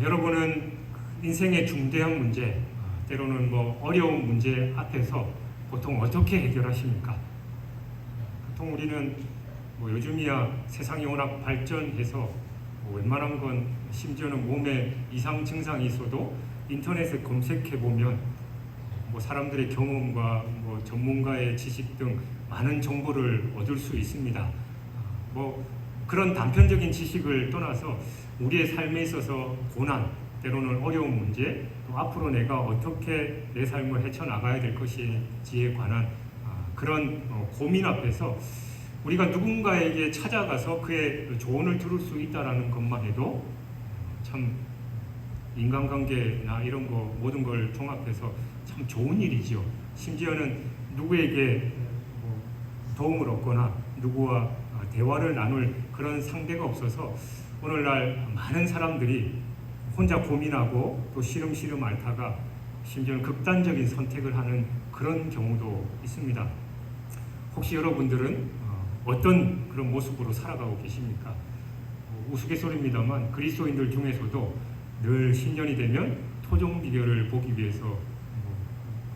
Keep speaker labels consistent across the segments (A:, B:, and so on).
A: 여러분은 인생의 중대한 문제, 때로는 어려운 문제 앞에서 보통 어떻게 해결하십니까? 보통 우리는 요즘이야 세상이 워낙 발전해서 웬만한 건 심지어는 몸에 이상 증상이 있어도 인터넷에 검색해보면 사람들의 경험과 전문가의 지식 등 많은 정보를 얻을 수 있습니다. 그런 단편적인 지식을 떠나서 우리의 삶에 있어서 고난, 때로는 어려운 문제, 또 앞으로 내가 어떻게 내 삶을 헤쳐나가야 될 것인지에 관한 그런 고민 앞에서 우리가 누군가에게 찾아가서 그의 조언을 들을 수 있다는 것만 해도 참 인간관계나 이런 거 모든 걸 종합해서 참 좋은 일이죠. 심지어는 누구에게 도움을 얻거나 누구와 대화를 나눌 그런 상대가 없어서 오늘날 많은 사람들이 혼자 고민하고 또 시름시름 앓다가 심지어는 극단적인 선택을 하는 그런 경우도 있습니다. 혹시 여러분들은 어떤 그런 모습으로 살아가고 계십니까? 우스갯소리입니다만 그리스도인들 중에서도 늘 신년이 되면 토종 비결을 보기 위해서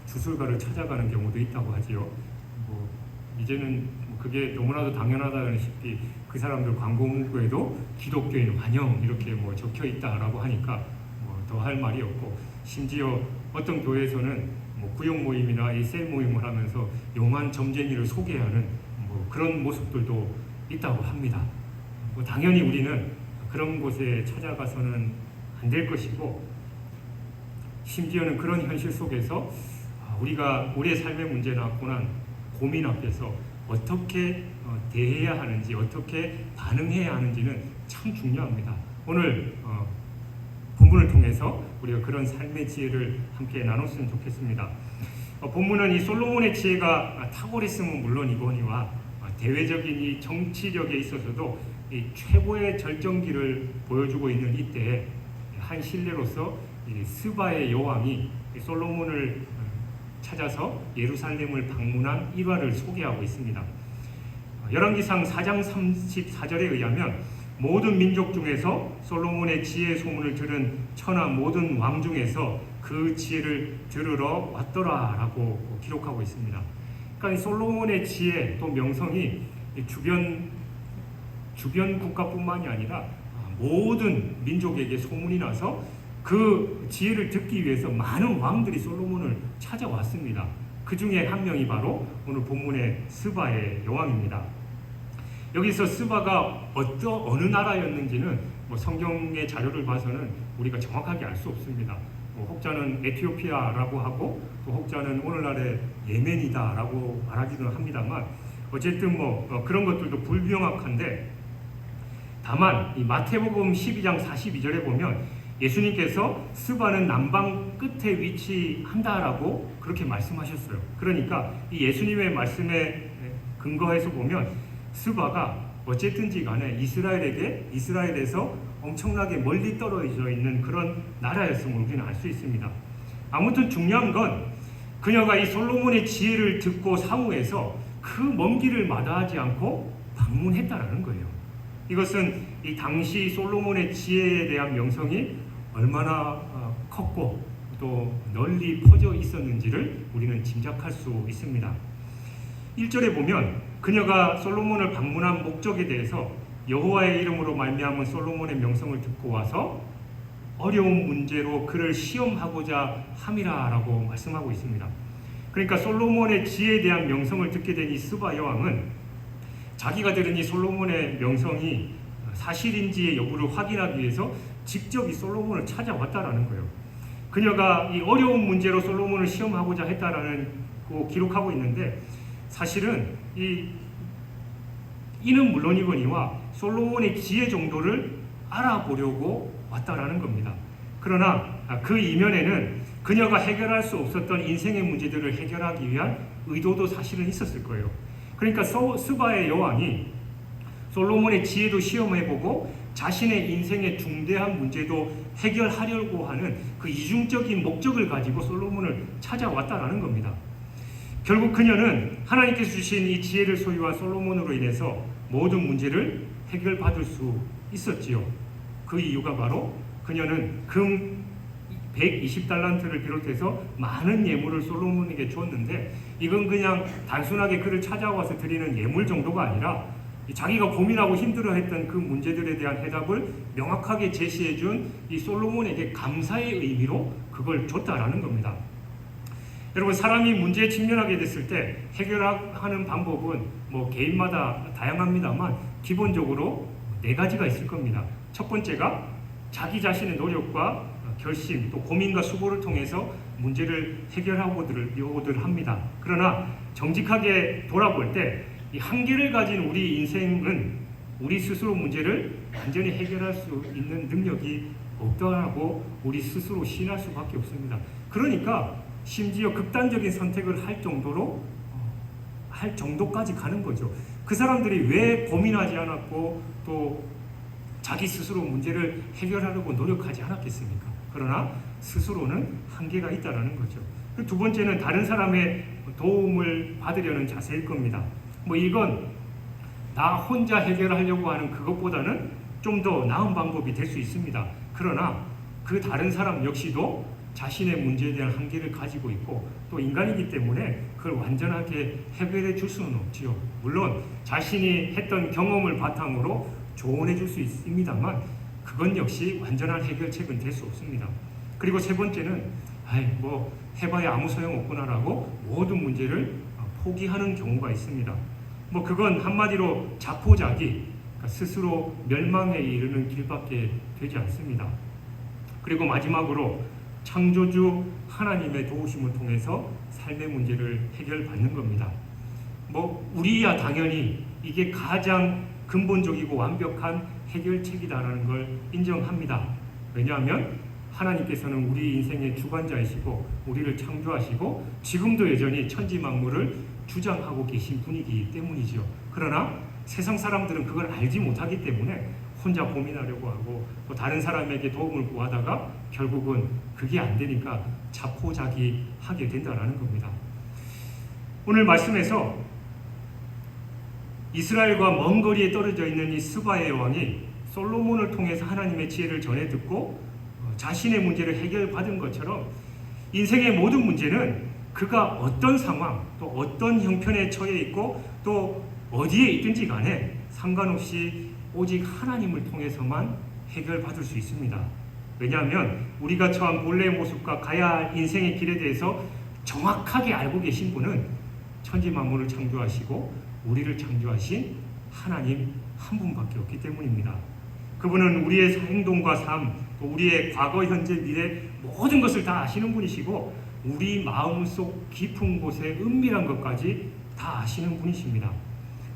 A: 주술가를 찾아가는 경우도 있다고 하지요. 이제는 그게 너무나도 당연하다시피 그 사람들 광고 문구에도 기독교인 환영 이렇게 적혀 있다라고 하니까 더 할 말이 없고, 심지어 어떤 교회에서는 구역 모임이나 셀 모임을 하면서 용한 점쟁이를 소개하는 그런 모습들도 있다고 합니다. 당연히 우리는 그런 곳에 찾아가서는 안 될 것이고, 심지어는 그런 현실 속에서 우리가 우리의 삶의 문제나 고난, 고민 앞에서 어떻게 대해야 하는지, 어떻게 반응해야 하는지는 참 중요합니다. 오늘 본문을 통해서 우리가 그런 삶의 지혜를 함께 나눴으면 좋겠습니다. 본문은 이 솔로몬의 지혜가 탁월했음은 물론이거니와 대외적인 이 정치력에 있어서도 이 최고의 절정기를 보여주고 있는 이때에 한 신뢰로서 이 스바의 여왕이 솔로몬을 찾아서 예루살렘을 방문한 일화를 소개하고 있습니다. 열왕기상 4장 34절에 의하면 모든 민족 중에서 솔로몬의 지혜 소문을 들은 천하 모든 왕 중에서 그 지혜를 들으러 왔더라라고 기록하고 있습니다. 그러니까 이 솔로몬의 지혜 또 명성이 주변 국가뿐만이 아니라 모든 민족에게 소문이 나서 그 지혜를 듣기 위해서 많은 왕들이 솔로몬을 찾아왔습니다. 그 중에 한 명이 바로 오늘 본문의 스바의 여왕입니다. 여기서 스바가 어느 나라였는지는 성경의 자료를 봐서는 우리가 정확하게 알 수 없습니다. 혹자는 에티오피아라고 하고 또 혹자는 오늘날의 예멘이다라고 말하기도 합니다만, 어쨌든 그런 것들도 불명확한데, 다만 이 마태복음 12장 42절에 보면 예수님께서 스바는 남방 끝에 위치한다라고 그렇게 말씀하셨어요. 그러니까 이 예수님의 말씀에 근거해서 보면 스바가 어쨌든지 간에 이스라엘에서 엄청나게 멀리 떨어져 있는 그런 나라였음을 우리는 알 수 있습니다. 아무튼 중요한 건 그녀가 이 솔로몬의 지혜를 듣고 사후에서 그 먼 길을 마다하지 않고 방문했다라는 거예요. 이것은 이 당시 솔로몬의 지혜에 대한 명성이 얼마나 컸고 또 널리 퍼져 있었는지를 우리는 짐작할 수 있습니다. 1절에 보면 그녀가 솔로몬을 방문한 목적에 대해서 여호와의 이름으로 말미암은 솔로몬의 명성을 듣고 와서 어려운 문제로 그를 시험하고자 함이라라고 말씀하고 있습니다. 그러니까 솔로몬의 지혜에 대한 명성을 듣게 된 이 스바 여왕은 자기가 들은 이 솔로몬의 명성이 사실인지의 여부를 확인하기 위해서 직접 이 솔로몬을 찾아왔다라는 거예요. 그녀가 이 어려운 문제로 솔로몬을 시험하고자 했다라는 거 기록하고 있는데, 사실은 이는 물론이거니와 솔로몬의 지혜 정도를 알아보려고 왔다라는 겁니다. 그러나 그 이면에는 그녀가 해결할 수 없었던 인생의 문제들을 해결하기 위한 의도도 사실은 있었을 거예요. 그러니까 스바의 여왕이 솔로몬의 지혜도 시험해보고 자신의 인생의 중대한 문제도 해결하려고 하는 그 이중적인 목적을 가지고 솔로몬을 찾아왔다라는 겁니다. 결국 그녀는 하나님께서 주신 이 지혜를 소유한 솔로몬으로 인해서 모든 문제를 해결받을 수 있었지요. 그 이유가 바로 그녀는 금 120달란트를 비롯해서 많은 예물을 솔로몬에게 주었는데 이건 그냥 단순하게 그를 찾아와서 드리는 예물 정도가 아니라 자기가 고민하고 힘들어했던 그 문제들에 대한 해답을 명확하게 제시해준 이 솔로몬에게 감사의 의미로 그걸 줬다라는 겁니다. 여러분, 사람이 문제에 직면하게 됐을 때 해결하는 방법은 뭐 개인마다 다양합니다만 기본적으로 4가지가 있을 겁니다. 첫 번째가 자기 자신의 노력과 결심, 또 고민과 수고를 통해서 문제를 해결하고들 합니다. 그러나 정직하게 돌아볼 때 이 한계를 가진 우리 인생은 우리 스스로 문제를 완전히 해결할 수 있는 능력이 없다고 우리 스스로 시인할 수밖에 없습니다. 그러니까 심지어 극단적인 선택을 할 정도까지 가는 거죠. 그 사람들이 왜 고민하지 않았고 또 자기 스스로 문제를 해결하려고 노력하지 않았겠습니까? 그러나 스스로는 한계가 있다는 거죠. 두 번째는 다른 사람의 도움을 받으려는 자세일 겁니다. 이건 나 혼자 해결하려고 하는 그것보다는 좀 더 나은 방법이 될 수 있습니다. 그러나 그 다른 사람 역시도 자신의 문제에 대한 한계를 가지고 있고 또 인간이기 때문에 그걸 완전하게 해결해 줄 수는 없지요. 물론 자신이 했던 경험을 바탕으로 조언해 줄 수 있습니다만 그건 역시 완전한 해결책은 될 수 없습니다. 그리고 세 번째는 해봐야 아무 소용없구나라고 모든 문제를 포기하는 경우가 있습니다. 그건 한마디로 자포자기, 그러니까 스스로 멸망에 이르는 길밖에 되지 않습니다. 그리고 마지막으로 창조주 하나님의 도우심을 통해서 삶의 문제를 해결받는 겁니다. 우리야 당연히 이게 가장 근본적이고 완벽한 해결책이다라는 걸 인정합니다. 왜냐하면 하나님께서는 우리 인생의 주관자이시고 우리를 창조하시고 지금도 여전히 천지만물을 주장하고 계신 분이기 때문이죠. 그러나 세상 사람들은 그걸 알지 못하기 때문에 혼자 고민하려고 하고 또 다른 사람에게 도움을 구하다가 결국은 그게 안 되니까 자포자기하게 된다는 겁니다. 오늘 말씀에서 이스라엘과 먼 거리에 떨어져 있는 이 스바의 왕이 솔로몬을 통해서 하나님의 지혜를 전해 듣고 자신의 문제를 해결받은 것처럼 인생의 모든 문제는 그가 어떤 상황 또 어떤 형편에 처해 있고 또 어디에 있든지 간에 상관없이 오직 하나님을 통해서만 해결받을 수 있습니다. 왜냐하면 우리가 처한 본래의 모습과 가야 할 인생의 길에 대해서 정확하게 알고 계신 분은 천지만물을 창조하시고 우리를 창조하신 하나님 한 분밖에 없기 때문입니다. 그분은 우리의 행동과 삶, 또 우리의 과거, 현재, 미래 모든 것을 다 아시는 분이시고 우리 마음속 깊은 곳에 은밀한 것까지 다 아시는 분이십니다.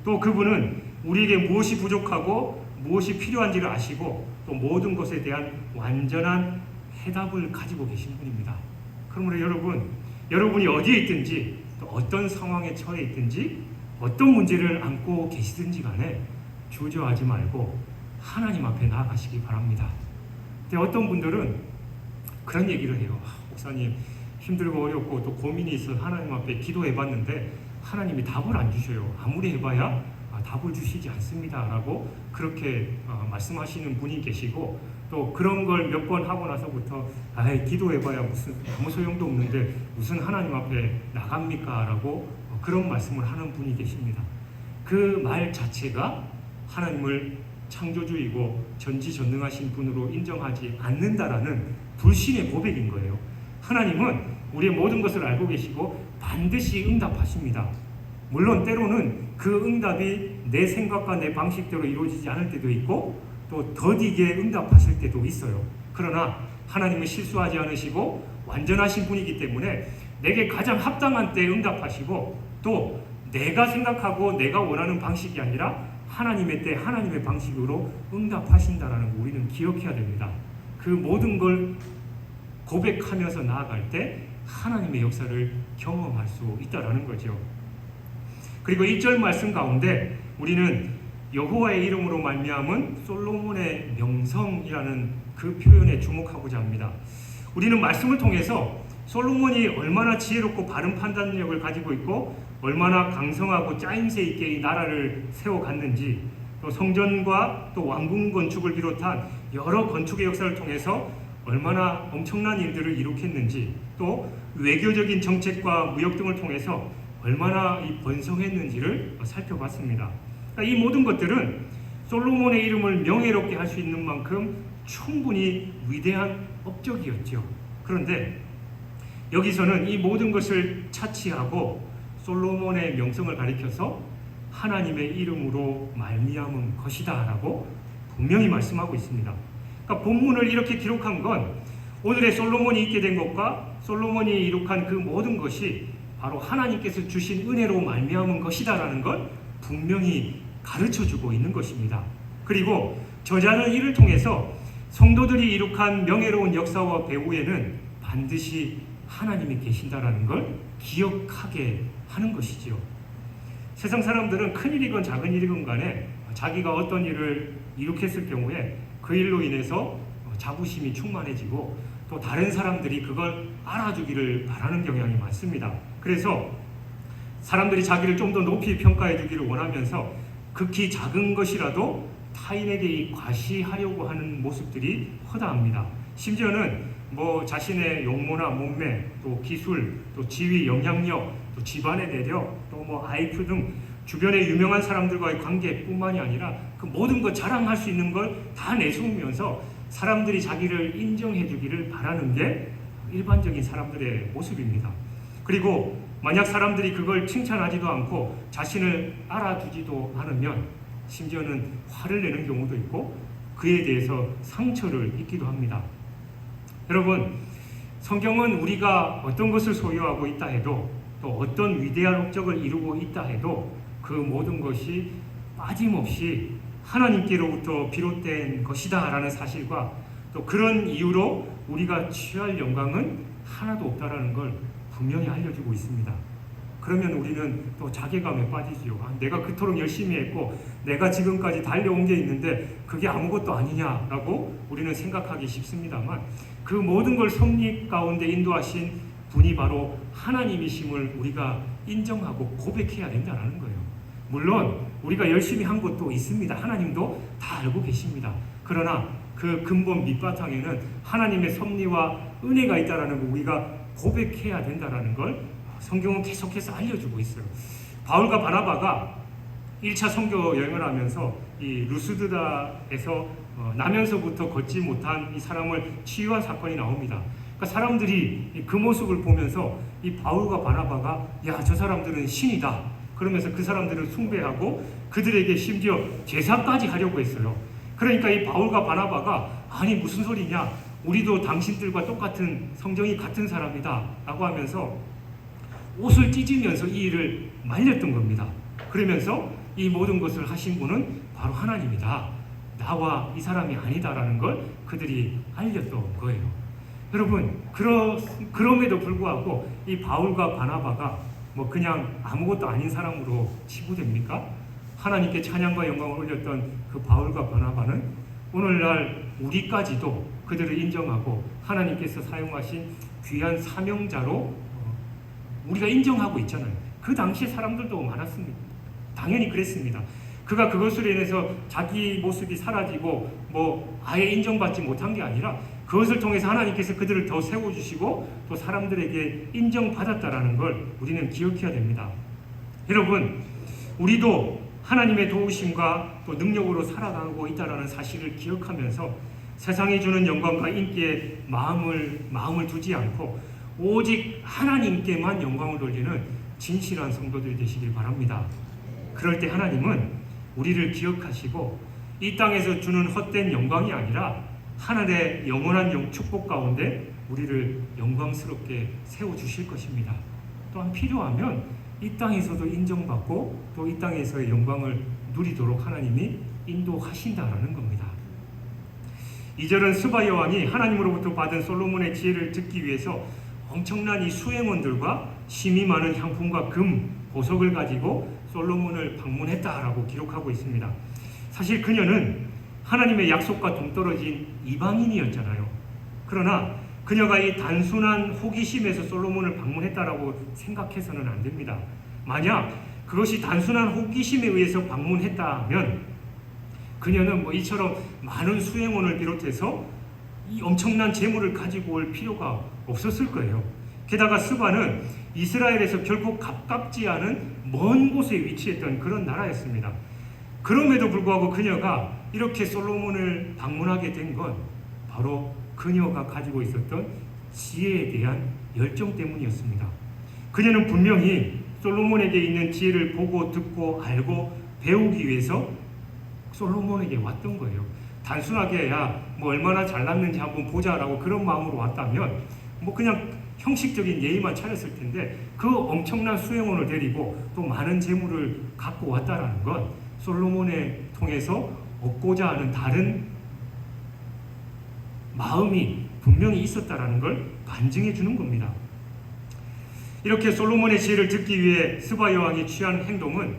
A: 또 그분은 우리에게 무엇이 부족하고 무엇이 필요한지를 아시고 또 모든 것에 대한 완전한 해답을 가지고 계신 분입니다. 그러므로 여러분이 어디에 있든지 또 어떤 상황에 처해 있든지 어떤 문제를 안고 계시든지 간에 주저하지 말고 하나님 앞에 나아가시기 바랍니다. 근데 어떤 분들은 그런 얘기를 해요. 목사님, 힘들고 어렵고 또 고민이 있어 하나님 앞에 기도해봤는데 하나님이 답을 안 주셔요. 아무리 해봐야 답을 주시지 않습니다 라고 그렇게 말씀하시는 분이 계시고 또 그런 걸 몇 번 하고 나서부터 기도해봐야 무슨 아무 소용도 없는데 무슨 하나님 앞에 나갑니까 라고 그런 말씀을 하는 분이 계십니다. 그 말 자체가 하나님을 창조주이고 전지전능하신 분으로 인정하지 않는다라는 불신의 고백인 거예요. 하나님은 우리의 모든 것을 알고 계시고 반드시 응답하십니다. 물론 때로는 그 응답이 내 생각과 내 방식대로 이루어지지 않을 때도 있고 또 더디게 응답하실 때도 있어요. 그러나 하나님은 실수하지 않으시고 완전하신 분이기 때문에 내게 가장 합당한 때에 응답하시고 또 내가 생각하고 내가 원하는 방식이 아니라 하나님의 때 하나님의 방식으로 응답하신다라는 거 우리는 기억해야 됩니다. 그 모든 걸 고백하면서 나아갈 때 하나님의 역사를 경험할 수 있다라는 거죠. 그리고 1절 말씀 가운데 우리는 여호와의 이름으로 말미암은 솔로몬의 명성이라는 그 표현에 주목하고자 합니다. 우리는 말씀을 통해서 솔로몬이 얼마나 지혜롭고 바른 판단력을 가지고 있고 얼마나 강성하고 짜임새 있게 이 나라를 세워갔는지 또 성전과 또 왕궁 건축을 비롯한 여러 건축의 역사를 통해서 얼마나 엄청난 일들을 이룩했는지, 또 외교적인 정책과 무역 등을 통해서 얼마나 번성했는지를 살펴봤습니다. 그러니까 이 모든 것들은 솔로몬의 이름을 명예롭게 할 수 있는 만큼 충분히 위대한 업적이었죠. 그런데 여기서는 이 모든 것을 차치하고 솔로몬의 명성을 가리켜서 하나님의 이름으로 말미암은 것이다 라고 분명히 말씀하고 있습니다. 그러니까 본문을 이렇게 기록한 건 오늘의 솔로몬이 있게 된 것과 솔로몬이 이룩한 그 모든 것이 바로 하나님께서 주신 은혜로 말미암은 것이다 라는 걸 분명히 가르쳐주고 있는 것입니다. 그리고 저자는 이를 통해서 성도들이 이룩한 명예로운 역사와 배후에는 반드시 하나님이 계신다라는 걸 기억하게 하는 것이지요. 세상 사람들은 큰 일이건 작은 일이건 간에 자기가 어떤 일을 이룩했을 경우에 그 일로 인해서 자부심이 충만해지고 또 다른 사람들이 그걸 알아주기를 바라는 경향이 많습니다. 그래서 사람들이 자기를 좀 더 높이 평가해 주기를 원하면서 극히 작은 것이라도 타인에게 과시하려고 하는 모습들이 허다합니다. 심지어는 자신의 용모나 몸매, 또 기술, 또 지위, 영향력, 또 집안의 내력, 또 IQ 등 주변의 유명한 사람들과의 관계뿐만이 아니라 그 모든 것 자랑할 수 있는 걸 다 내세우면서 사람들이 자기를 인정해 주기를 바라는 게 일반적인 사람들의 모습입니다. 그리고 만약 사람들이 그걸 칭찬하지도 않고 자신을 알아주지도 않으면 심지어는 화를 내는 경우도 있고 그에 대해서 상처를 입기도 합니다. 여러분, 성경은 우리가 어떤 것을 소유하고 있다 해도 또 어떤 위대한 업적을 이루고 있다 해도 그 모든 것이 빠짐없이 하나님께로부터 비롯된 것이다 라는 사실과 또 그런 이유로 우리가 취할 영광은 하나도 없다라는 걸 분명히 알려주고 있습니다. 그러면 우리는 또 자괴감에 빠지지요. 내가 그토록 열심히 했고 내가 지금까지 달려온 게 있는데 그게 아무것도 아니냐라고 우리는 생각하기 쉽습니다만 그 모든 걸 섭리 가운데 인도하신 분이 바로 하나님이심을 우리가 인정하고 고백해야 된다는 거예요. 물론 우리가 열심히 한 것도 있습니다. 하나님도 다 알고 계십니다. 그러나 그 근본 밑바탕에는 하나님의 섭리와 은혜가 있다는 걸 우리가 고백해야 된다는 걸 성경은 계속해서 알려주고 있어요. 바울과 바나바가 1차 선교 여행을 하면서 이 루스드라에서 나면서부터 걷지 못한 이 사람을 치유한 사건이 나옵니다. 그러니까 사람들이 그 모습을 보면서 이 바울과 바나바가 저 사람들은 신이다 그러면서 그 사람들을 숭배하고 그들에게 심지어 제사까지 하려고 했어요. 그러니까 이 바울과 바나바가 아니 무슨 소리냐, 우리도 당신들과 똑같은 성정이 같은 사람이다 라고 하면서 옷을 찢으면서 이 일을 말렸던 겁니다. 그러면서 이 모든 것을 하신 분은 바로 하나님이다, 나와 이 사람이 아니다라는 걸 그들이 알렸던 거예요. 여러분, 그럼에도 불구하고 이 바울과 바나바가 그냥 아무것도 아닌 사람으로 치부됩니까? 하나님께 찬양과 영광을 올렸던 그 바울과 바나바는 오늘날 우리까지도 그들을 인정하고 하나님께서 사용하신 귀한 사명자로 우리가 인정하고 있잖아요. 그 당시에 사람들도 많았습니다. 당연히 그랬습니다. 그가 그것으로 인해서 자기 모습이 사라지고 아예 인정받지 못한 게 아니라 그것을 통해서 하나님께서 그들을 더 세워주시고 또 사람들에게 인정받았다라는 걸 우리는 기억해야 됩니다. 여러분, 우리도 하나님의 도우심과 또 능력으로 살아가고 있다라는 사실을 기억하면서 세상이 주는 영광과 인기에 마음을 두지 않고 오직 하나님께만 영광을 돌리는 진실한 성도들이 되시길 바랍니다. 그럴 때 하나님은 우리를 기억하시고 이 땅에서 주는 헛된 영광이 아니라 하늘의 영원한 축복 가운데 우리를 영광스럽게 세워주실 것입니다. 또한 필요하면 이 땅에서도 인정받고 또 이 땅에서의 영광을 누리도록 하나님이 인도하신다라는 겁니다. 2절은 스바 여왕이 하나님으로부터 받은 솔로몬의 지혜를 듣기 위해서 엄청난 이 수행원들과 심이 많은 향품과 금, 보석을 가지고 솔로몬을 방문했다라고 기록하고 있습니다. 사실 그녀는 하나님의 약속과 동떨어진 이방인이었잖아요. 그러나 그녀가 이 단순한 호기심에서 솔로몬을 방문했다라고 생각해서는 안 됩니다. 만약 그것이 단순한 호기심에 의해서 방문했다면 그녀는 뭐 이처럼 많은 수행원을 비롯해서 이 엄청난 재물을 가지고 올 필요가 없었을 거예요. 게다가 스바는 이스라엘에서 결코 가깝지 않은 먼 곳에 위치했던 그런 나라였습니다. 그럼에도 불구하고 그녀가 이렇게 솔로몬을 방문하게 된 건 바로 그녀가 가지고 있었던 지혜에 대한 열정 때문이었습니다. 그녀는 분명히 솔로몬에게 있는 지혜를 보고 듣고 알고 배우기 위해서 솔로몬에게 왔던 거예요. 단순하게 뭐 얼마나 잘났는지 한번 보자라고 그런 마음으로 왔다면 뭐 그냥 형식적인 예의만 차렸을 텐데, 그 엄청난 수행원을 데리고 또 많은 재물을 갖고 왔다라는 건 솔로몬에 통해서 얻고자 하는 다른 마음이 분명히 있었다라는 걸 반증해 주는 겁니다. 이렇게 솔로몬의 지혜를 듣기 위해 스바 여왕이 취한 행동은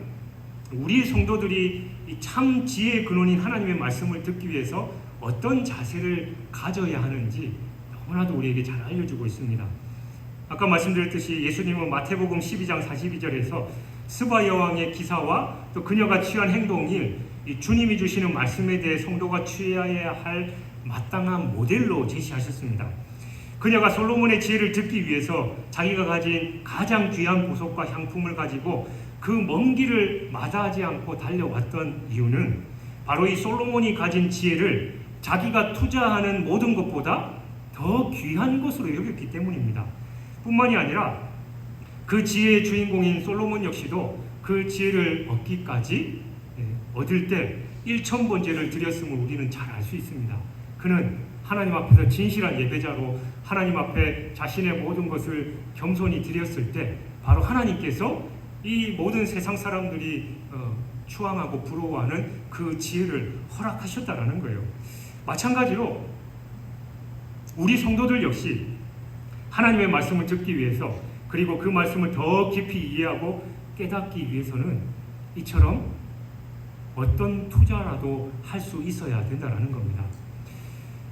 A: 우리 성도들이 참 지혜의 근원인 하나님의 말씀을 듣기 위해서 어떤 자세를 가져야 하는지 너무나도 우리에게 잘 알려주고 있습니다. 아까 말씀드렸듯이 예수님은 마태복음 12장 42절에서 스바 여왕의 기사와 또 그녀가 취한 행동이 주님이 주시는 말씀에 대해 성도가 취해야 할 마땅한 모델로 제시하셨습니다. 그녀가 솔로몬의 지혜를 듣기 위해서 자기가 가진 가장 귀한 보석과 향품을 가지고 그 먼 길을 마다하지 않고 달려왔던 이유는 바로 이 솔로몬이 가진 지혜를 자기가 투자하는 모든 것보다 더 귀한 것으로 여겼기 때문입니다. 뿐만이 아니라 그 지혜의 주인공인 솔로몬 역시도 그 지혜를 얻기까지 얻을 때 1000번제를 드렸음을 우리는 잘 알 수 있습니다. 그는 하나님 앞에서 진실한 예배자로 하나님 앞에 자신의 모든 것을 겸손히 드렸을 때 바로 하나님께서 이 모든 세상 사람들이 추앙하고 부러워하는 그 지혜를 허락하셨다라는 거예요. 마찬가지로 우리 성도들 역시 하나님의 말씀을 듣기 위해서, 그리고 그 말씀을 더 깊이 이해하고 깨닫기 위해서는 이처럼 어떤 투자라도 할 수 있어야 된다는 겁니다.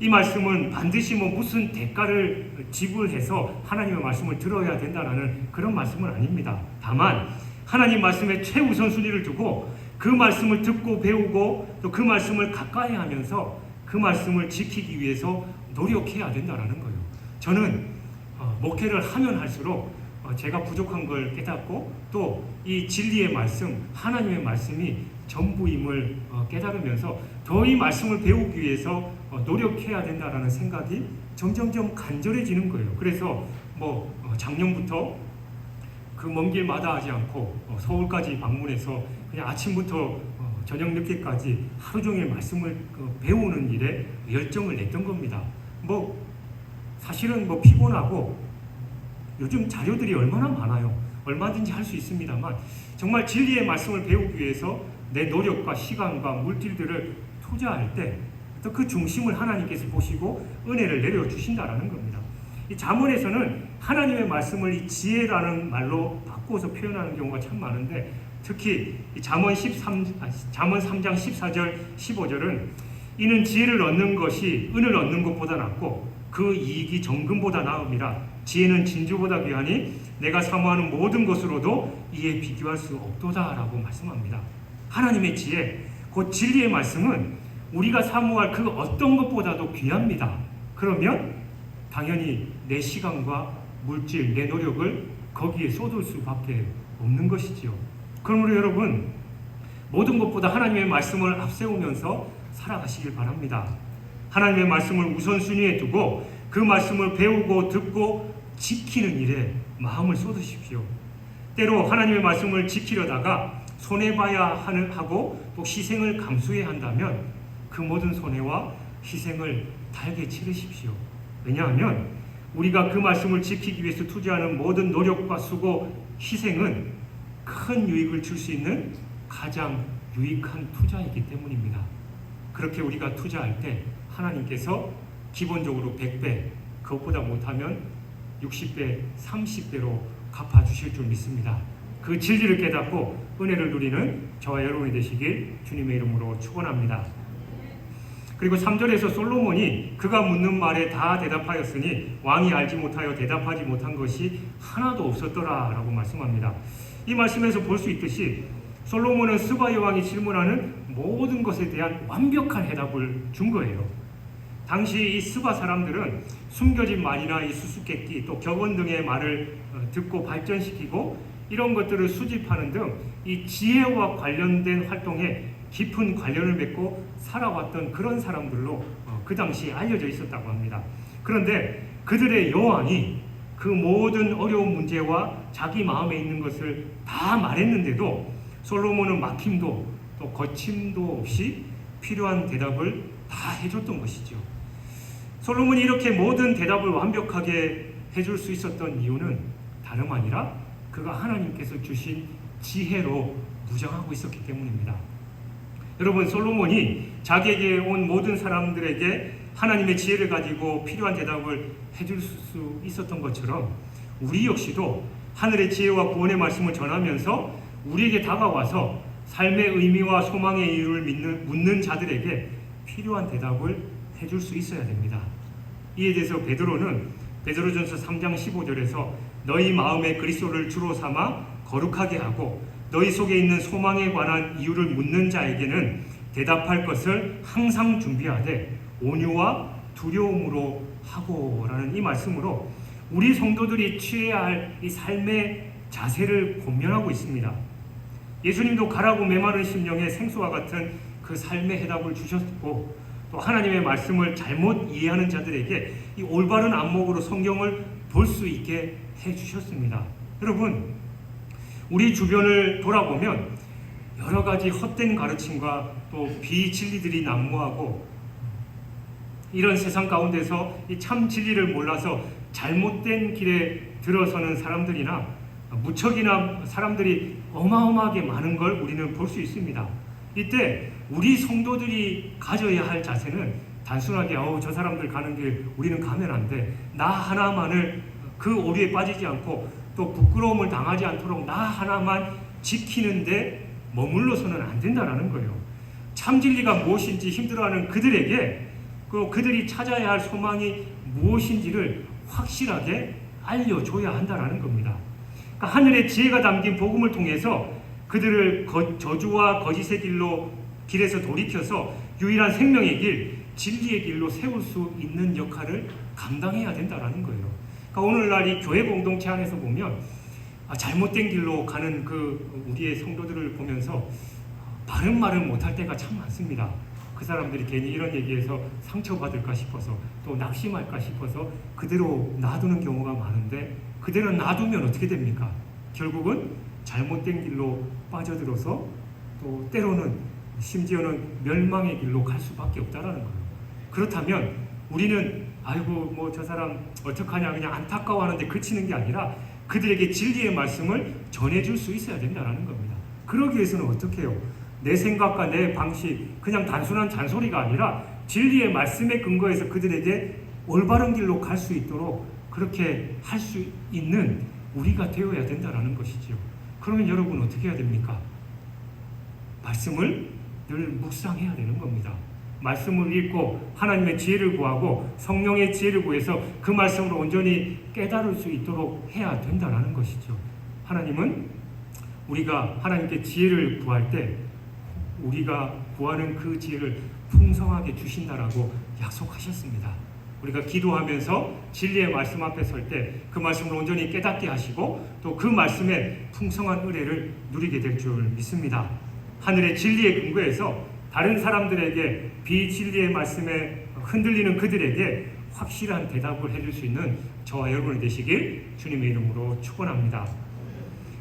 A: 이 말씀은 반드시 무슨 대가를 지불해서 하나님의 말씀을 들어야 된다는 그런 말씀은 아닙니다. 다만 하나님 말씀에 최우선순위를 두고 그 말씀을 듣고 배우고 또 그 말씀을 가까이 하면서 그 말씀을 지키기 위해서 노력해야 된다는 거예요. 저는 목회를 하면 할수록 제가 부족한 걸 깨닫고 또 이 진리의 말씀, 하나님의 말씀이 전부임을 깨달으면서 더 이 말씀을 배우기 위해서 노력해야 된다라는 생각이 점점점 간절해지는 거예요. 그래서 작년부터 그 먼 길 마다하지 않고 서울까지 방문해서 그냥 아침부터 저녁 늦게까지 하루 종일 말씀을 배우는 일에 열정을 냈던 겁니다. 사실은 피곤하고 요즘 자료들이 얼마나 많아요. 얼마든지 할 수 있습니다만 정말 진리의 말씀을 배우기 위해서 내 노력과 시간과 물질들을 투자할 때 또 그 중심을 하나님께서 보시고 은혜를 내려주신다라는 겁니다. 이 잠언에서는 하나님의 말씀을 이 지혜라는 말로 바꾸어서 표현하는 경우가 참 많은데, 특히 이 잠언 3장 14절 15절은 이는 지혜를 얻는 것이 은을 얻는 것보다 낫고 그 이익이 정금보다 나음이라 지혜는 진주보다 귀하니 내가 사모하는 모든 것으로도 이에 비교할 수 없도다라고 말씀합니다. 하나님의 지혜, 곧 진리의 말씀은 우리가 사모할 그 어떤 것보다도 귀합니다. 그러면 당연히 내 시간과 물질, 내 노력을 거기에 쏟을 수밖에 없는 것이지요. 그러므로 여러분, 모든 것보다 하나님의 말씀을 앞세우면서 살아가시길 바랍니다. 하나님의 말씀을 우선순위에 두고 그 말씀을 배우고 듣고 지키는 일에 마음을 쏟으십시오. 때로 하나님의 말씀을 지키려다가 손해봐야 하고 또 희생을 감수해야 한다면 그 모든 손해와 희생을 달게 치르십시오. 왜냐하면 우리가 그 말씀을 지키기 위해서 투자하는 모든 노력과 수고, 희생은 큰 유익을 줄 수 있는 가장 유익한 투자이기 때문입니다. 그렇게 우리가 투자할 때 하나님께서 기본적으로 100배, 그것보다 못하면 60배, 30배로 갚아주실 줄 믿습니다. 그 진리를 깨닫고 은혜를 누리는 저와 여러분이 되시길 주님의 이름으로 축원합니다. 그리고 3절에서 솔로몬이 그가 묻는 말에 다 대답하였으니 왕이 알지 못하여 대답하지 못한 것이 하나도 없었더라 라고 말씀합니다. 이 말씀에서 볼 수 있듯이 솔로몬은 스바 여왕이 질문하는 모든 것에 대한 완벽한 해답을 준 거예요. 당시 이 스바 사람들은 숨겨진 말이나 이 수수께끼 또 격언 등의 말을 듣고 발전시키고 이런 것들을 수집하는 등 이 지혜와 관련된 활동에 깊은 관련을 맺고 살아왔던 그런 사람들로 그 당시 알려져 있었다고 합니다. 그런데 그들의 여왕이 그 모든 어려운 문제와 자기 마음에 있는 것을 다 말했는데도 솔로몬은 막힘도 또 거침도 없이 필요한 대답을 다 해줬던 것이죠. 솔로몬이 이렇게 모든 대답을 완벽하게 해줄 수 있었던 이유는 다름 아니라 그가 하나님께서 주신 지혜로 무장하고 있었기 때문입니다. 여러분, 솔로몬이 자기에게 온 모든 사람들에게 하나님의 지혜를 가지고 필요한 대답을 해줄 수 있었던 것처럼 우리 역시도 하늘의 지혜와 구원의 말씀을 전하면서 우리에게 다가와서 삶의 의미와 소망의 이유를 묻는 자들에게 필요한 대답을 해줄 수 있어야 됩니다. 이에 대해서 베드로전서 3장 15절에서 너희 마음에 그리스도를 주로 삼아 거룩하게 하고 너희 속에 있는 소망에 관한 이유를 묻는 자에게는 대답할 것을 항상 준비하되 온유와 두려움으로 하고라는 이 말씀으로 우리 성도들이 취해야 할 이 삶의 자세를 권면하고 있습니다. 예수님도 가라고 메마른 심령에 생수와 같은 그 삶의 해답을 주셨고 또 하나님의 말씀을 잘못 이해하는 자들에게 이 올바른 안목으로 성경을 볼 수 있게 해주셨습니다. 여러분, 우리 주변을 돌아보면 여러 가지 헛된 가르침과 또 비진리들이 난무하고 이런 세상 가운데서 이 참 진리를 몰라서 잘못된 길에 들어서는 사람들이나 무척이나 사람들이 어마어마하게 많은 걸 우리는 볼 수 있습니다. 이때 우리 성도들이 가져야 할 자세는 단순하게 저 사람들 가는 길 우리는 가면 안 돼. 나 하나만을 그 오류에 빠지지 않고 또 부끄러움을 당하지 않도록 나 하나만 지키는데 머물러서는 안 된다는 거예요. 참 진리가 무엇인지 힘들어하는 그들에게 그들이 찾아야 할 소망이 무엇인지를 확실하게 알려줘야 한다는 겁니다. 그러니까 하늘의 지혜가 담긴 복음을 통해서 그들을 저주와 거짓의 길에서 돌이켜서 유일한 생명의 길, 진리의 길로 세울 수 있는 역할을 감당해야 된다는 거예요. 그러니까 오늘날 이 교회 공동체 안에서 보면 잘못된 길로 가는 우리의 성도들을 보면서 바른 말을 못할 때가 참 많습니다. 그 사람들이 괜히 이런 얘기해서 상처받을까 싶어서 또 낙심할까 싶어서 그대로 놔두는 경우가 많은데 그대로 놔두면 어떻게 됩니까? 결국은 잘못된 길로 빠져들어서 또 때로는 심지어는 멸망의 길로 갈 수밖에 없다라는 거예요. 그렇다면 우리는 저 사람 어떡하냐 그냥 안타까워하는데 그치는 게 아니라 그들에게 진리의 말씀을 전해줄 수 있어야 된다는 겁니다. 그러기 위해서는 어떻게 해요? 내 생각과 내 방식 그냥 단순한 잔소리가 아니라 진리의 말씀에 근거해서 그들에게 올바른 길로 갈 수 있도록 그렇게 할 수 있는 우리가 되어야 된다는 것이죠. 그러면 여러분 어떻게 해야 됩니까? 말씀을 늘 묵상해야 되는 겁니다. 말씀을 읽고 하나님의 지혜를 구하고 성령의 지혜를 구해서 그 말씀으로 온전히 깨달을 수 있도록 해야 된다는 것이죠. 하나님은 우리가 하나님께 지혜를 구할 때 우리가 구하는 그 지혜를 풍성하게 주신다라고 약속하셨습니다. 우리가 기도하면서 진리의 말씀 앞에 설 때 그 말씀을 온전히 깨닫게 하시고 또 그 말씀에 풍성한 은혜를 누리게 될 줄 믿습니다. 하늘의 진리의 근거에서 다른 사람들에게 비진리의 말씀에 흔들리는 그들에게 확실한 대답을 해줄 수 있는 저와 여러분이 되시길 주님의 이름으로 축원합니다.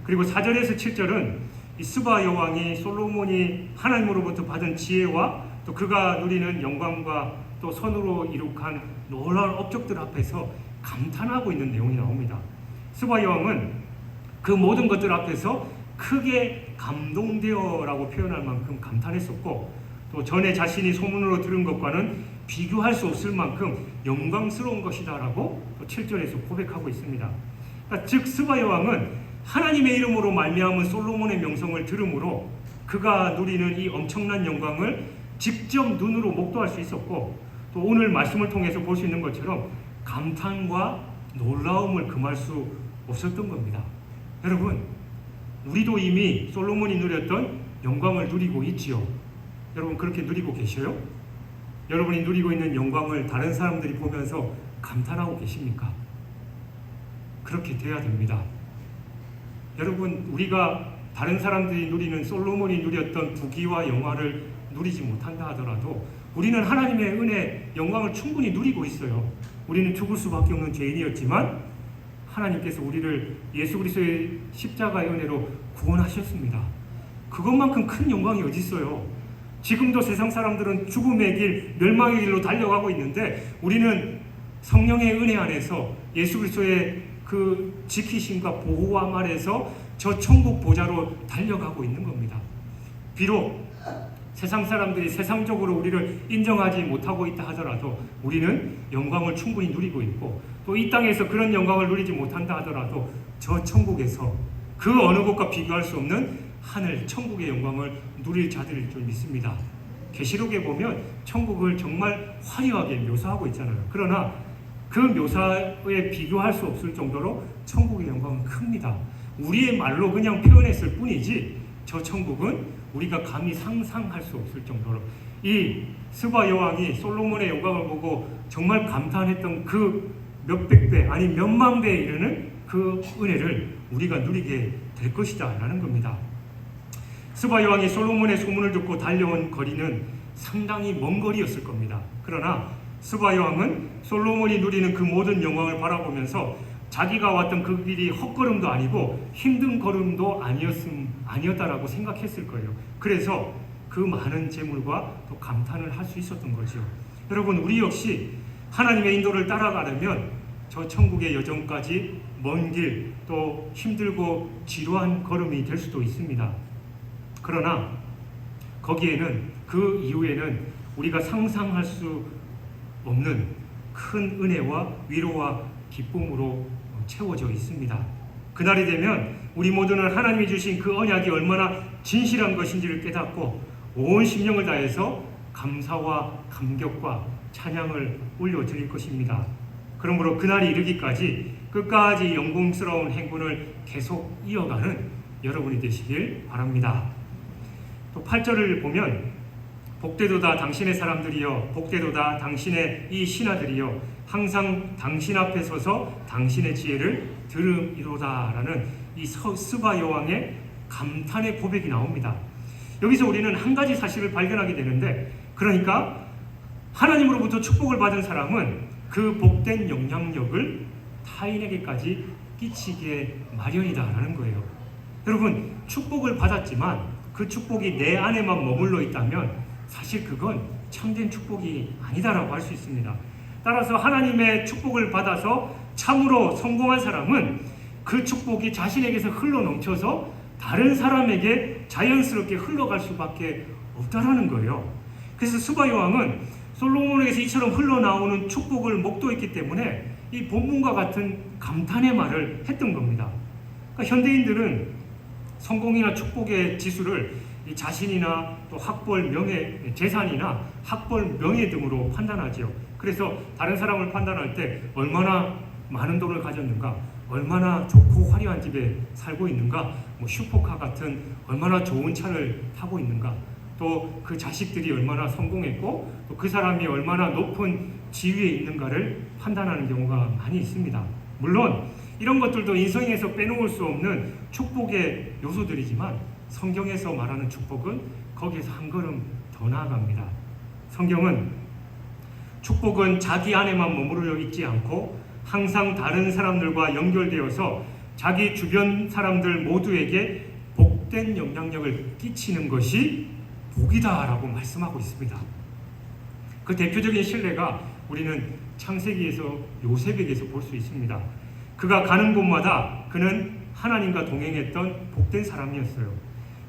A: 그리고 4절에서 7절은 이 스바 여왕이 솔로몬이 하나님으로부터 받은 지혜와 또 그가 누리는 영광과 또 손으로 이룩한 놀라운 업적들 앞에서 감탄하고 있는 내용이 나옵니다. 스바 여왕은 그 모든 것들 앞에서 크게 감동되어라고 표현할 만큼 감탄했었고 또 전에 자신이 소문으로 들은 것과는 비교할 수 없을 만큼 영광스러운 것이다라고 또 7절에서 고백하고 있습니다. 그러니까 즉 스바 여왕은 하나님의 이름으로 말미암은 솔로몬의 명성을 들음으로 그가 누리는 이 엄청난 영광을 직접 눈으로 목도할 수 있었고 또 오늘 말씀을 통해서 볼 수 있는 것처럼 감탄과 놀라움을 금할 수 없었던 겁니다. 여러분, 우리도 이미 솔로몬이 누렸던 영광을 누리고 있지요. 여러분 그렇게 누리고 계셔요? 여러분이 누리고 있는 영광을 다른 사람들이 보면서 감탄하고 계십니까? 그렇게 돼야 됩니다. 여러분 우리가 다른 사람들이 누리는 솔로몬이 누렸던 부귀와 영화를 누리지 못한다 하더라도 우리는 하나님의 은혜, 영광을 충분히 누리고 있어요. 우리는 죽을 수밖에 없는 죄인이었지만 하나님께서 우리를 예수 그리스도의 십자가의 은혜로 구원하셨습니다. 그것만큼 큰 영광이 어디 있어요? 지금도 세상 사람들은 죽음의 길, 멸망의 길로 달려가고 있는데 우리는 성령의 은혜 안에서 예수 그리스도의 그 지키심과 보호함 아래서 저 천국 보좌로 달려가고 있는 겁니다. 비록 세상 사람들이 세상적으로 우리를 인정하지 못하고 있다 하더라도 우리는 영광을 충분히 누리고 있고 또 이 땅에서 그런 영광을 누리지 못한다 하더라도 저 천국에서 그 어느 곳과 비교할 수 없는 하늘 천국의 영광을 누릴 자들일 줄 믿습니다. 계시록에 보면 천국을 정말 화려하게 묘사하고 있잖아요. 그러나 그 묘사에 비교할 수 없을 정도로 천국의 영광은 큽니다. 우리의 말로 그냥 표현했을 뿐이지 저 천국은 우리가 감히 상상할 수 없을 정도로 이 스바 여왕이 솔로몬의 영광을 보고 정말 감탄했던 그 몇백 배 아니 몇만 배에 이르는 그 은혜를 우리가 누리게 될 것이다 라는 겁니다. 스바 여왕이 솔로몬의 소문을 듣고 달려온 거리는 상당히 먼 거리였을 겁니다. 그러나 스바 여왕은 솔로몬이 누리는 그 모든 영광을 바라보면서 자기가 왔던 그 길이 헛걸음도 아니고 힘든 걸음도 아니었다라고 생각했을 거예요. 그래서 그 많은 재물과 또 감탄을 할 수 있었던 거죠. 여러분 우리 역시 하나님의 인도를 따라가려면 저 천국의 여정까지 먼 길 또 힘들고 지루한 걸음이 될 수도 있습니다. 그러나 거기에는 그 이후에는 우리가 상상할 수 없는 큰 은혜와 위로와 기쁨으로 채워져 있습니다. 그날이 되면 우리 모두는 하나님이 주신 그 언약이 얼마나 진실한 것인지를 깨닫고 온 심령을 다해서 감사와 감격과 찬양을 올려드릴 것입니다. 그러므로 그날이 이르기까지 끝까지 영광스러운 행군을 계속 이어가는 여러분이 되시길 바랍니다. 또 8절을 보면 복되도다 당신의 사람들이여 복되도다 당신의 이 신하들이여 항상 당신 앞에 서서 당신의 지혜를 들음이로다 라는 이 스바 여왕의 감탄의 고백이 나옵니다. 여기서 우리는 한 가지 사실을 발견하게 되는데 그러니까 하나님으로부터 축복을 받은 사람은 그 복된 영향력을 타인에게까지 끼치게 마련이다 라는 거예요. 여러분 축복을 받았지만 그 축복이 내 안에만 머물러 있다면 사실 그건 참된 축복이 아니다라고 할 수 있습니다. 따라서 하나님의 축복을 받아서 참으로 성공한 사람은 그 축복이 자신에게서 흘러넘쳐서 다른 사람에게 자연스럽게 흘러갈 수밖에 없다라는 거예요. 그래서 스바 여왕은 솔로몬에게서 이처럼 흘러나오는 축복을 목도했기 때문에 이 본문과 같은 감탄의 말을 했던 겁니다. 그러니까 현대인들은 성공이나 축복의 지수를 이 자신이나 또 학벌, 명예, 재산이나 학벌, 명예 등으로 판단하지요. 그래서 다른 사람을 판단할 때 얼마나 많은 돈을 가졌는가, 얼마나 좋고 화려한 집에 살고 있는가, 뭐 슈퍼카 같은 얼마나 좋은 차를 타고 있는가, 또 그 자식들이 얼마나 성공했고 또 그 사람이 얼마나 높은 지위에 있는가를 판단하는 경우가 많이 있습니다. 물론 이런 것들도 인생에서 빼놓을 수 없는 축복의 요소들이지만 성경에서 말하는 축복은 거기에서 한 걸음 더 나아갑니다. 성경은 축복은 자기 안에만 머무르려 있지 않고 항상 다른 사람들과 연결되어서 자기 주변 사람들 모두에게 복된 영향력을 끼치는 것이 복이다라고 말씀하고 있습니다. 그 대표적인 신뢰가 우리는 창세기에서 요셉에게서 볼 수 있습니다. 그가 가는 곳마다 그는 하나님과 동행했던 복된 사람이었어요.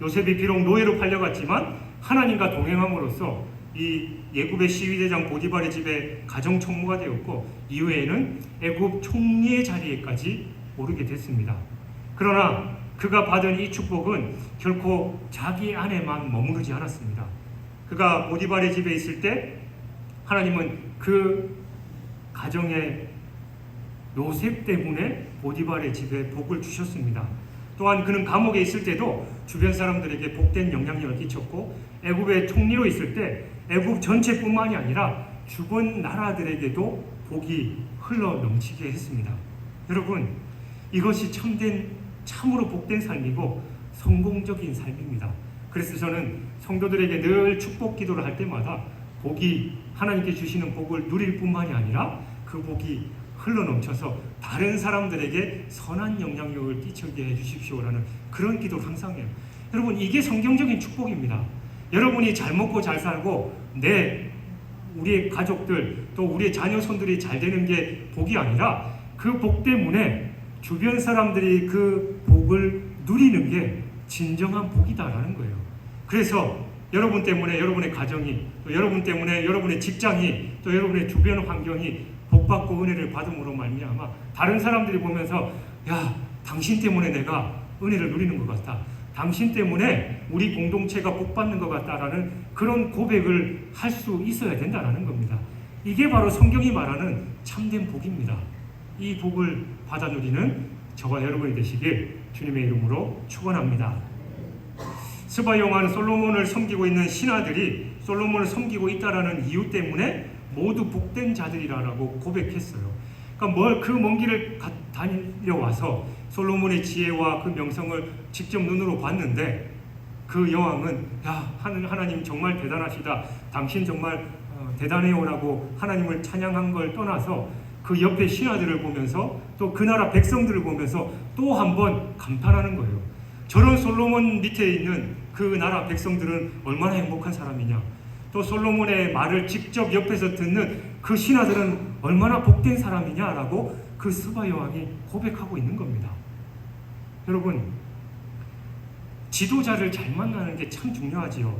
A: 요셉이 비록 노예로 팔려갔지만 하나님과 동행함으로써 이 애굽의 시위대장 보디발의 집에 가정총무가 되었고 이후에는 애굽 총리의 자리에까지 오르게 됐습니다. 그러나 그가 받은 이 축복은 결코 자기 안에만 머무르지 않았습니다. 그가 보디발의 집에 있을 때 하나님은 그 가정의 요셉 때문에 보디발의 집에 복을 주셨습니다. 또한 그는 감옥에 있을 때도 주변 사람들에게 복된 영향력을 끼쳤고 애굽의 총리로 있을 때 애굽 전체뿐만이 아니라 주변 나라들에게도 복이 흘러 넘치게 했습니다. 여러분, 이것이 참으로 복된 삶이고 성공적인 삶입니다. 그래서 저는 성도들에게 늘 축복 기도를 할 때마다 복이 하나님께 주시는 복을 누릴 뿐만이 아니라 그 복이 흘러넘쳐서 다른 사람들에게 선한 영향력을 끼치게 해주십시오라는 그런 기도를 항상 해요. 여러분, 이게 성경적인 축복입니다. 여러분이 잘 먹고 잘 살고 우리의 가족들 또 우리의 자녀 손들이 잘 되는 게 복이 아니라 그 복 때문에 주변 사람들이 그 복을 누리는 게 진정한 복이다라는 거예요. 그래서 여러분 때문에 여러분의 가정이, 또 여러분 때문에 여러분의 직장이, 또 여러분의 주변 환경이 복받고 은혜를 받음으로 말미암아 다른 사람들이 보면서 야, 당신 때문에 내가 은혜를 누리는 것 같다, 당신 때문에 우리 공동체가 복받는 것 같다라는 그런 고백을 할 수 있어야 된다는 겁니다. 이게 바로 성경이 말하는 참된 복입니다. 이 복을 받아 누리는 저와 여러분이 되시길 주님의 이름으로 축원합니다. 스바 여호와는 솔로몬을 섬기고 있는 신하들이 솔로몬을 섬기고 있다라는 이유 때문에 모두 복된 자들이라고 고백했어요. 그러니까 그 먼 길을 다녀와서 솔로몬의 지혜와 그 명성을 직접 눈으로 봤는데 그 여왕은 야, 하나님 정말 대단하시다, 당신 정말 대단해요라고 하나님을 찬양한 걸 떠나서 그 옆에 신하들을 보면서 또 그 나라 백성들을 보면서 또 한 번 감탄하는 거예요. 저런 솔로몬 밑에 있는 그 나라 백성들은 얼마나 행복한 사람이냐, 또 솔로몬의 말을 직접 옆에서 듣는 그 신하들은 얼마나 복된 사람이냐라고 그 스바 여왕이 고백하고 있는 겁니다. 여러분, 지도자를 잘 만나는 게 참 중요하지요.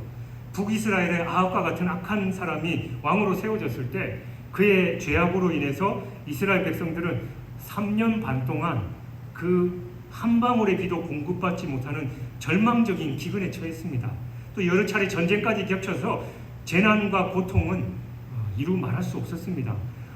A: 북이스라엘의 아합과 같은 악한 사람이 왕으로 세워졌을 때 그의 죄악으로 인해서 이스라엘 백성들은 3년 반 동안 그 한 방울의 비도 공급받지 못하는 절망적인 기근에 처했습니다. 또 여러 차례 전쟁까지 겹쳐서 재난과 고통은 이루 말할 수 없었습니다.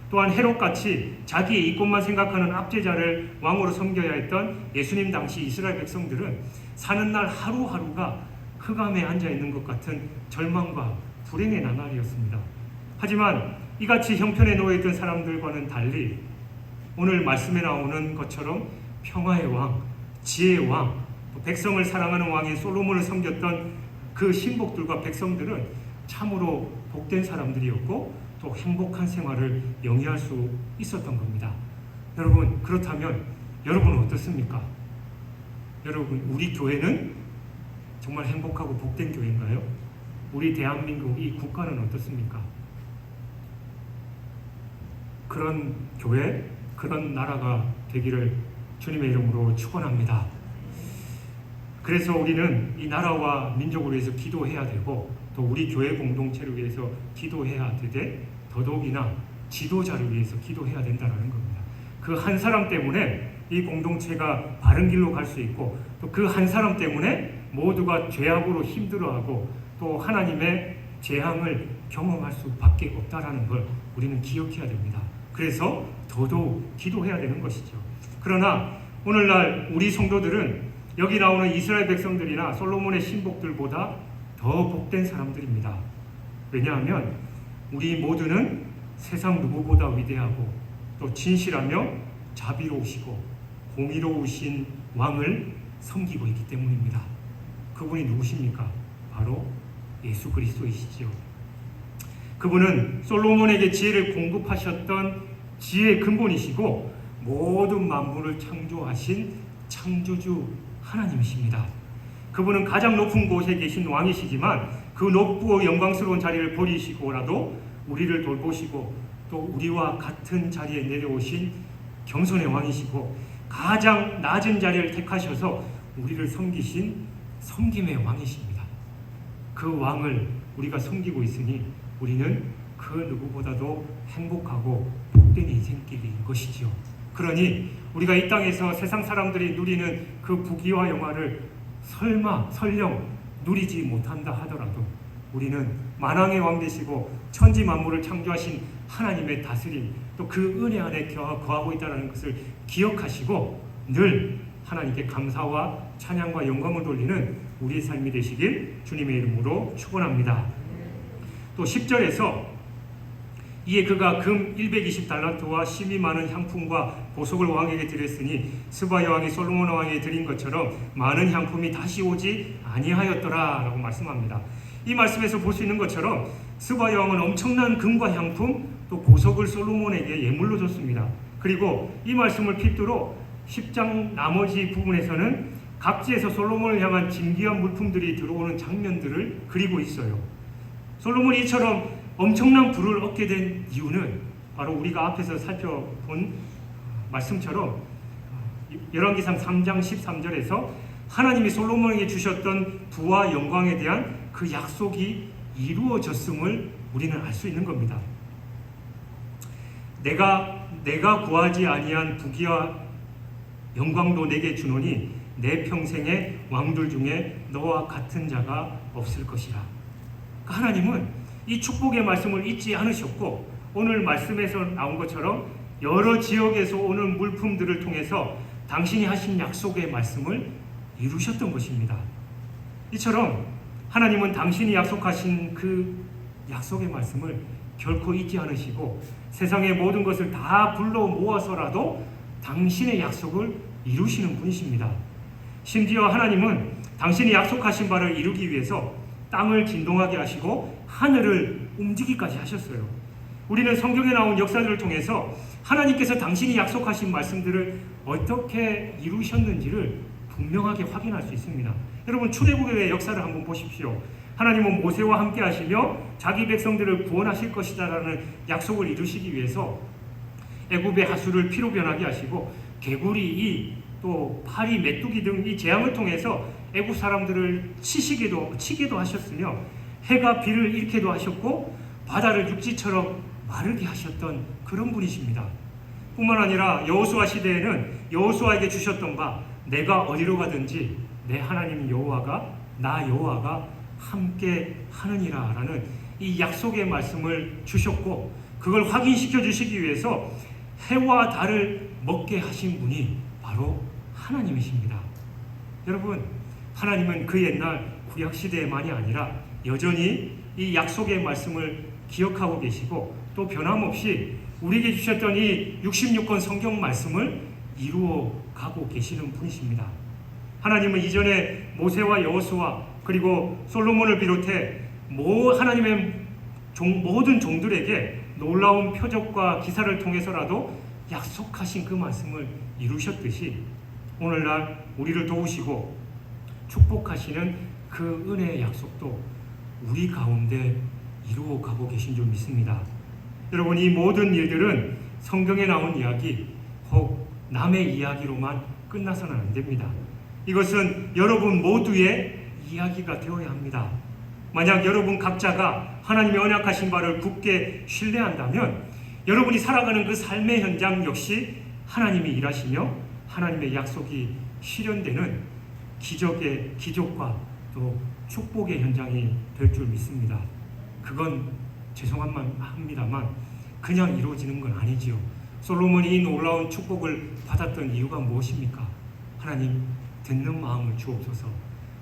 A: 또한 헤롯같이 자기의 이권만 생각하는 압제자를 왕으로 섬겨야 했던 예수님 당시 이스라엘 백성들은 사는 날 하루하루가 흑암에 앉아있는 것 같은 절망과 불행의 나날이었습니다. 하지만 이같이 형편에 놓여있던 사람들과는 달리 오늘 말씀에 나오는 것처럼 평화의 왕, 지혜의 왕, 또 백성을 사랑하는 왕인 솔로몬을 섬겼던 그 신복들과 백성들은 참으로 복된 사람들이었고 또 행복한 생활을 영위할 수 있었던 겁니다. 여러분, 그렇다면 여러분은 어떻습니까? 여러분, 우리 교회는 정말 행복하고 복된 교회인가요? 우리 대한민국 이 국가는 어떻습니까? 그런 교회, 그런 나라가 되기를 주님의 이름으로 축원합니다. 그래서 우리는 이 나라와 민족을 위해서 기도해야 되고 또 우리 교회 공동체를 위해서 기도해야 되되 더더욱이나 지도자를 위해서 기도해야 된다는 겁니다. 그 한 사람 때문에 이 공동체가 바른 길로 갈 수 있고 또 그 한 사람 때문에 모두가 죄악으로 힘들어하고 또 하나님의 재앙을 경험할 수밖에 없다라는 걸 우리는 기억해야 됩니다. 그래서 더더욱 기도해야 되는 것이죠. 그러나 오늘날 우리 성도들은 여기 나오는 이스라엘 백성들이나 솔로몬의 신복들보다 더 복된 사람들입니다. 왜냐하면 우리 모두는 세상 누구보다 위대하고 또 진실하며 자비로우시고 공의로우신 왕을 섬기고 있기 때문입니다. 그분이 누구십니까? 바로 예수 그리스도이시죠. 그분은 솔로몬에게 지혜를 공급하셨던 지혜의 근본이시고 모든 만물을 창조하신 창조주 하나님이십니다. 그분은 가장 높은 곳에 계신 왕이시지만 그 높고 영광스러운 자리를 버리시고라도 우리를 돌보시고 또 우리와 같은 자리에 내려오신 겸손의 왕이시고 가장 낮은 자리를 택하셔서 우리를 섬기신 섬김의 왕이십니다. 그 왕을 우리가 섬기고 있으니 우리는 그 누구보다도 행복하고 복된 인생길인 것이지요. 그러니 우리가 이 땅에서 세상 사람들이 누리는 그 부귀와 영화를 설령 누리지 못한다 하더라도 우리는 만왕의 왕 되시고 천지 만물을 창조하신 하나님의 다스림 또 그 은혜 안에 거하고 있다는 것을 기억하시고 늘 하나님께 감사와 찬양과 영광을 돌리는 우리의 삶이 되시길 주님의 이름으로 축원합니다. 또 10절에서 이에 그가 금 120달란트와 심이 많은 향품과 보석을 왕에게 드렸으니 스바 여왕이 솔로몬 왕에게 드린 것처럼 많은 향품이 다시 오지 아니하였더라 라고 말씀합니다. 이 말씀에서 볼 수 있는 것처럼 스바 여왕은 엄청난 금과 향품 또 보석을 솔로몬에게 예물로 줬습니다. 그리고 이 말씀을 필두로 10장 나머지 부분에서는 각지에서 솔로몬을 향한 진귀한 물품들이 들어오는 장면들을 그리고 있어요. 솔로몬이 이처럼 엄청난 부를 얻게 된 이유는 바로 우리가 앞에서 살펴본 말씀처럼 열왕기상 3장 13절에서 하나님이 솔로몬에게 주셨던 부와 영광에 대한 그 약속이 이루어졌음을 우리는 알 수 있는 겁니다. 내가 구하지 아니한 부귀와 영광도 내게 주노니 내 평생의 왕들 중에 너와 같은 자가 없을 것이라. 그러니까 하나님은 이 축복의 말씀을 잊지 않으셨고 오늘 말씀에서 나온 것처럼 여러 지역에서 오는 물품들을 통해서 당신이 하신 약속의 말씀을 이루셨던 것입니다. 이처럼 하나님은 당신이 약속하신 그 약속의 말씀을 결코 잊지 않으시고 세상의 모든 것을 다 불러 모아서라도 당신의 약속을 이루시는 분이십니다. 심지어 하나님은 당신이 약속하신 바를 이루기 위해서 땅을 진동하게 하시고 하늘을 움직이기까지 하셨어요. 우리는 성경에 나온 역사들을 통해서 하나님께서 당신이 약속하신 말씀들을 어떻게 이루셨는지를 분명하게 확인할 수 있습니다. 여러분 출애굽의 역사를 한번 보십시오. 하나님은 모세와 함께 하시며 자기 백성들을 구원하실 것이다라는 약속을 이루시기 위해서 애굽의 하수를 피로 변하게 하시고 개구리 이 또 파리 메뚜기 등 이 재앙을 통해서 애굽 사람들을 치기도 하셨으며 해가 비를 잃게도 하셨고 바다를 육지처럼 마르게 하셨던 그런 분이십니다. 뿐만 아니라 여호수아 시대에는 여호수아에게 주셨던 바 내가 어디로 가든지 내 하나님 여호와가 나 여호와가 함께 하느니라 라는 이 약속의 말씀을 주셨고 그걸 확인시켜 주시기 위해서 해와 달을 먹게 하신 분이 바로 하나님이십니다. 여러분 하나님은 그 옛날 구약시대에만이 아니라 여전히 이 약속의 말씀을 기억하고 계시고 또 변함없이 우리에게 주셨던 이 66권 성경 말씀을 이루어 가고 계시는 분이십니다. 하나님은 이전에 모세와 여호수아 그리고 솔로몬을 비롯해 하나님의 모든 종들에게 놀라운 표적과 기사를 통해서라도 약속하신 그 말씀을 이루셨듯이 오늘날 우리를 도우시고 축복하시는 그 은혜의 약속도 우리 가운데 이루어가고 계신 줄 믿습니다. 여러분 이 모든 일들은 성경에 나온 이야기 혹 남의 이야기로만 끝나서는 안 됩니다. 이것은 여러분 모두의 이야기가 되어야 합니다. 만약 여러분 각자가 하나님의 언약하신 바를 굳게 신뢰한다면 여러분이 살아가는 그 삶의 현장 역시 하나님이 일하시며 하나님의 약속이 실현되는 기적과 또 축복의 현장이 될 줄 믿습니다. 그건 죄송합니다만 그냥 이루어지는 건 아니지요. 솔로몬이 이 놀라운 축복을 받았던 이유가 무엇입니까? 하나님 듣는 마음을 주옵소서.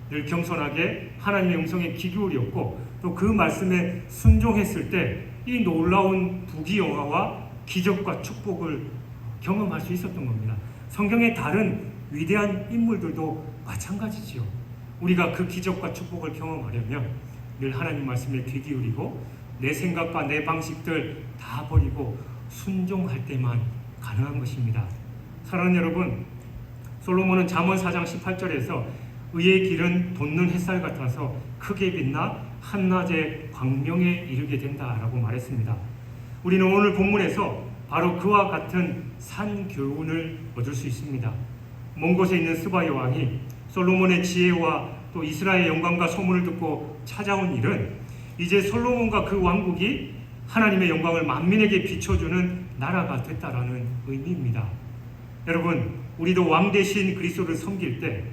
A: 늘 겸손하게 하나님의 음성에 귀 기울였고 또 그 말씀에 순종했을 때 이 놀라운 부귀영화와 기적과 축복을 경험할 수 있었던 겁니다. 성경의 다른 위대한 인물들도 마찬가지지요. 우리가 그 기적과 축복을 경험하려면 늘 하나님 말씀에 귀 기울이고 내 생각과 내 방식들 다 버리고 순종할 때만 가능한 것입니다. 사랑하는 여러분, 솔로몬은 잠언 4장 18절에서 의의 길은 돋는 햇살 같아서 크게 빛나 한낮의 광명에 이르게 된다라고 말했습니다. 우리는 오늘 본문에서 바로 그와 같은 산 교훈을 얻을 수 있습니다. 먼 곳에 있는 스바 여왕이 솔로몬의 지혜와 또 이스라엘의 영광과 소문을 듣고 찾아온 일은 이제 솔로몬과 그 왕국이 하나님의 영광을 만민에게 비춰주는 나라가 됐다라는 의미입니다. 여러분, 우리도 왕 대신 그리스도를 섬길 때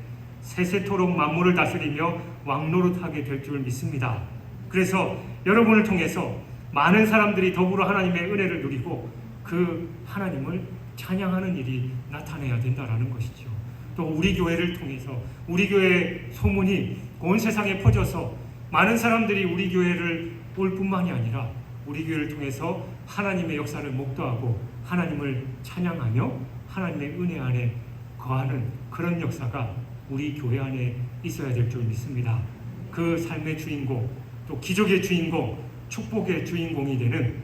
A: 세세토록 만물을 다스리며 왕노릇하게 될 줄 믿습니다. 그래서 여러분을 통해서 많은 사람들이 더불어 하나님의 은혜를 누리고 그 하나님을 찬양하는 일이 나타나야 된다라는 것이죠. 또 우리 교회를 통해서 우리 교회 소문이 온 세상에 퍼져서 많은 사람들이 우리 교회를 올 뿐만이 아니라 우리 교회를 통해서 하나님의 역사를 목도하고 하나님을 찬양하며 하나님의 은혜 안에 거하는 그런 역사가 우리 교회 안에 있어야 될 줄 믿습니다. 그 삶의 주인공, 또 기적의 주인공, 축복의 주인공이 되는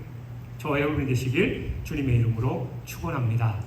A: 저와 여러분이 되시길 주님의 이름으로 축원합니다.